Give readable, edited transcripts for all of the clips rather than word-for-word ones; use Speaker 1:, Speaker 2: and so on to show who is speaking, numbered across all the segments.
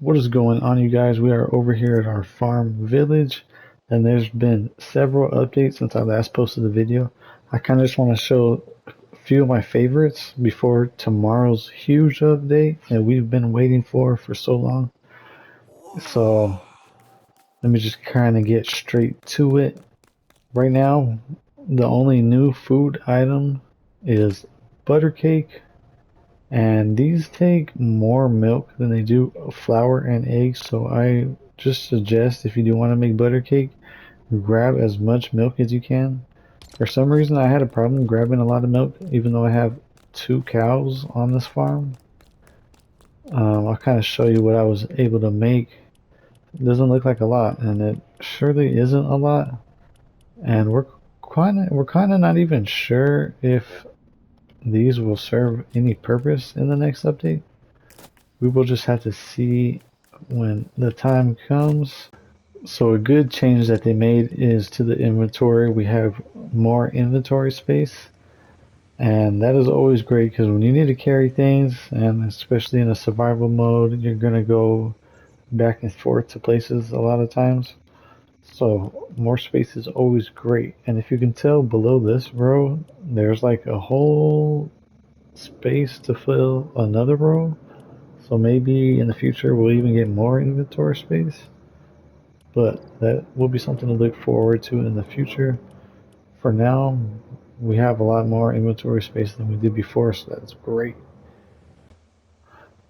Speaker 1: What is going on, you guys? We are over here at our farm village, and there's been several updates since I last posted the video. I kind of just want to show a few of my favorites before tomorrow's huge update that we've been waiting for so long. So let me just kind of get straight to it. Right now, the only new food item is butter cake, and these take more milk than they do flour and eggs, so I just suggest if you do want to make butter cake, grab as much milk as you can. For some reason I had a problem grabbing a lot of milk even though I have 2 cows on this farm. I'll kind of show you what I was able to make. It doesn't look like a lot, and it surely isn't a lot, and we're kind of not even sure if these will serve any purpose in the next update. We will just have to see when the time comes. So a good change that they made is to the inventory. We have more inventory space, and that is always great because when you need to carry things, and especially in a survival mode, you're gonna go back and forth to places a lot of times. So more space is always great. And if you can tell below this row, there's like a whole space to fill another row. So maybe in the future we'll even get more inventory space, but that will be something to look forward to in the future. For now, we have a lot more inventory space than we did before, so that's great.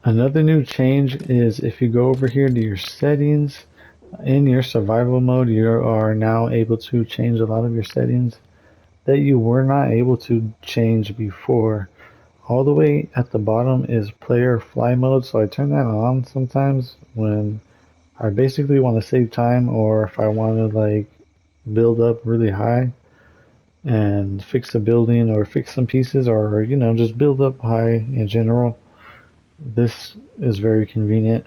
Speaker 1: Another new change is if you go over here to your settings, in your survival mode, you are now able to change a lot of your settings that you were not able to change before. All the way at the bottom is player fly mode, so I turn that on sometimes when I basically want to save time, or if I want to like build up really high and fix a building or fix some pieces, or just build up high in general. This is very convenient.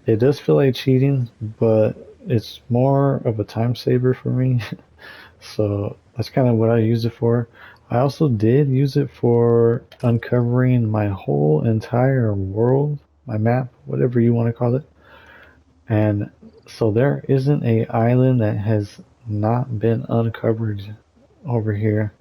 Speaker 1: It does feel like cheating, but it's more of a time saver for me. So that's kind of what I use it for. I also did use it for uncovering my whole entire world, my map, whatever you want to call it. And so there isn't a island that has not been uncovered over here.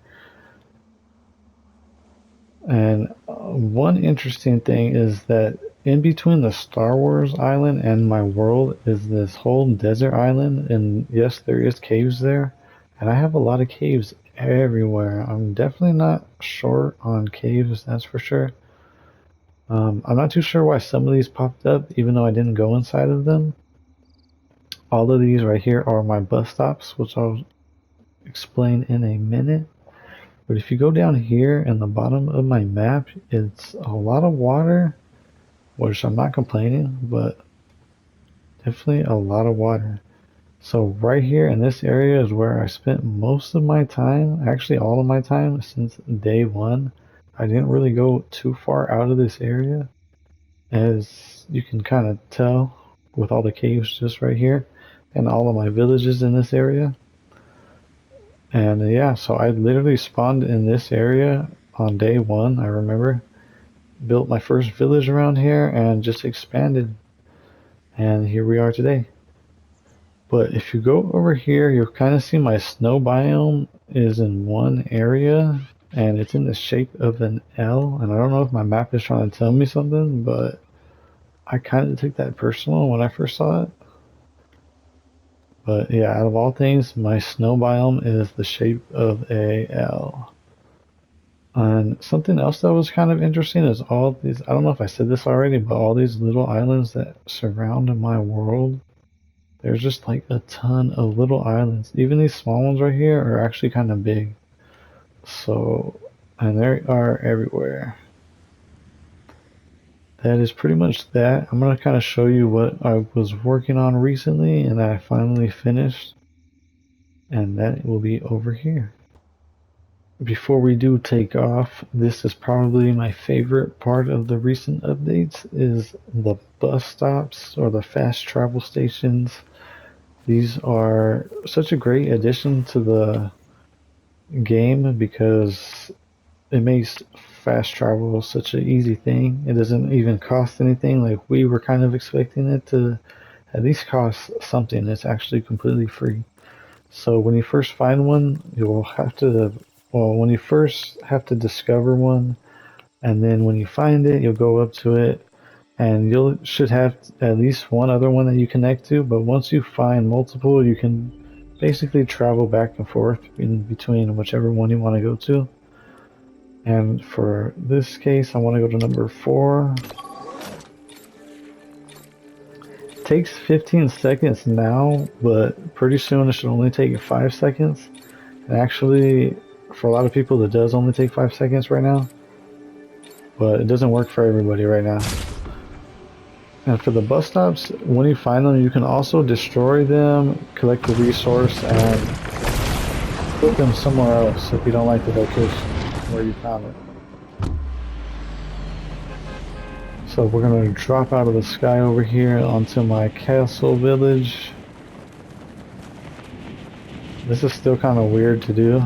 Speaker 1: And one interesting thing is that in between the Star Wars island and my world is this whole desert island, and yes, there is caves there, and I have a lot of caves everywhere. I'm definitely not short on caves, that's for sure. I'm not too sure why some of these popped up, even though I didn't go inside of them. All of these right here are my bus stops, which I'll explain in a minute. But if you go down here in the bottom of my map, it's a lot of water, which I'm not complaining, but definitely a lot of water. So right here in this area is where I spent most of my time, actually all of my time since day one. I didn't really go too far out of this area, as you can kind of tell with all the caves just right here and all of my villages in this area. And yeah, so I literally spawned in this area on day one, I remember. Built my first village around here and just expanded. And here we are today. But if you go over here, you'll kind of see my snow biome is in one area, and it's in the shape of an L. And I don't know if my map is trying to tell me something, but I kind of took that personal when I first saw it. But yeah, out of all things, my snow biome is the shape of a L. And something else that was kind of interesting is all these, I don't know if I said this already, but all these little islands that surround my world, there's just like a ton of little islands. Even these small ones right here are actually kind of big. So, and they are everywhere. That is pretty much that. I'm going to kind of show you what I was working on recently and that I finally finished. And that will be over here. Before we do take off, this is probably my favorite part of the recent updates is the bus stops or the fast travel stations. These are such a great addition to the game because it makes fast travel such an easy thing. It doesn't even cost anything. Like we were kind of expecting it to at least cost something. It's actually completely free. So when you first find one, you'll have to, well, when you first have to discover one, and then when you find it, you'll go up to it, and you should have at least one other one that you connect to. But once you find multiple, you can basically travel back and forth in between whichever one you want to go to. And for this case, I want to go to number 4. It takes 15 seconds now, but pretty soon it should only take 5 seconds. And actually, for a lot of people, it does only take 5 seconds right now, but it doesn't work for everybody right now. And for the bus stops, when you find them, you can also destroy them, collect the resource, and put them somewhere else if you don't like the location where you found it. So we're going to drop out of the sky over here onto my castle village. This is still kind of weird to do.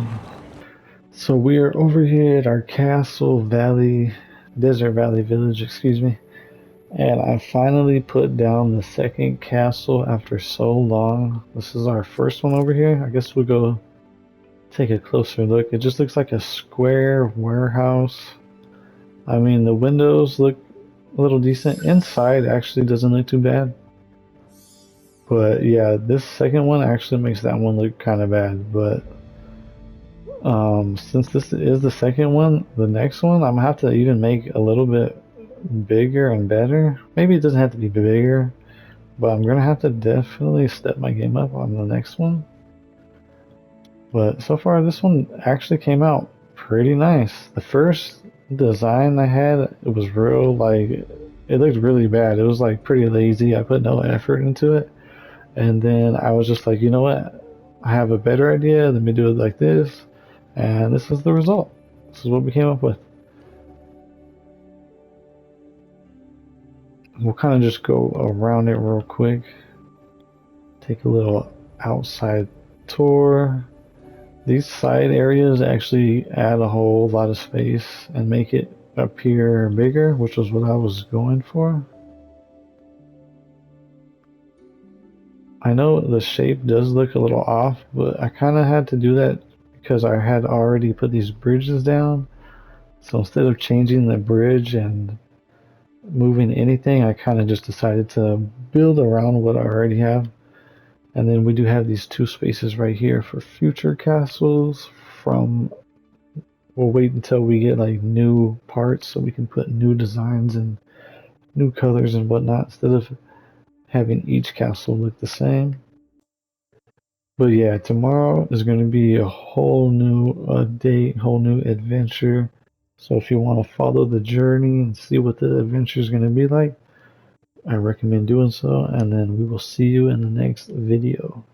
Speaker 1: So we are over here at our Desert Valley village, excuse me. And I finally put down the second castle after so long. This is our first one over here. I guess we'll go take a closer look. It just looks like a square warehouse. I mean, the windows look a little decent. Inside actually doesn't look too bad. But yeah, this second one actually makes that one look kind of bad. But since this is the second one, the next one I'm gonna have to even make a little bit bigger and better. Maybe it doesn't have to be bigger, but I'm gonna have to definitely step my game up on the next one. But so far, this one actually came out pretty nice. The first design I had, it was real, like, it looked really bad. It was like pretty lazy. I put no effort into it. And then I was just like, you know what? I have a better idea. Let me do it like this. And this is the result. This is what we came up with. We'll kind of just go around it real quick. Take a little outside tour. These side areas actually add a whole lot of space and make it appear bigger, which was what I was going for. I know the shape does look a little off, but I kind of had to do that because I had already put these bridges down. So instead of changing the bridge and moving anything, I kind of just decided to build around what I already have. And then we do have these 2 spaces right here for future castles from, we'll wait until we get like new parts so we can put new designs and new colors and whatnot instead of having each castle look the same. But yeah, tomorrow is going to be a whole new day, whole new adventure. So if you want to follow the journey and see what the adventure is going to be like, I recommend doing so. And then we will see you in the next video.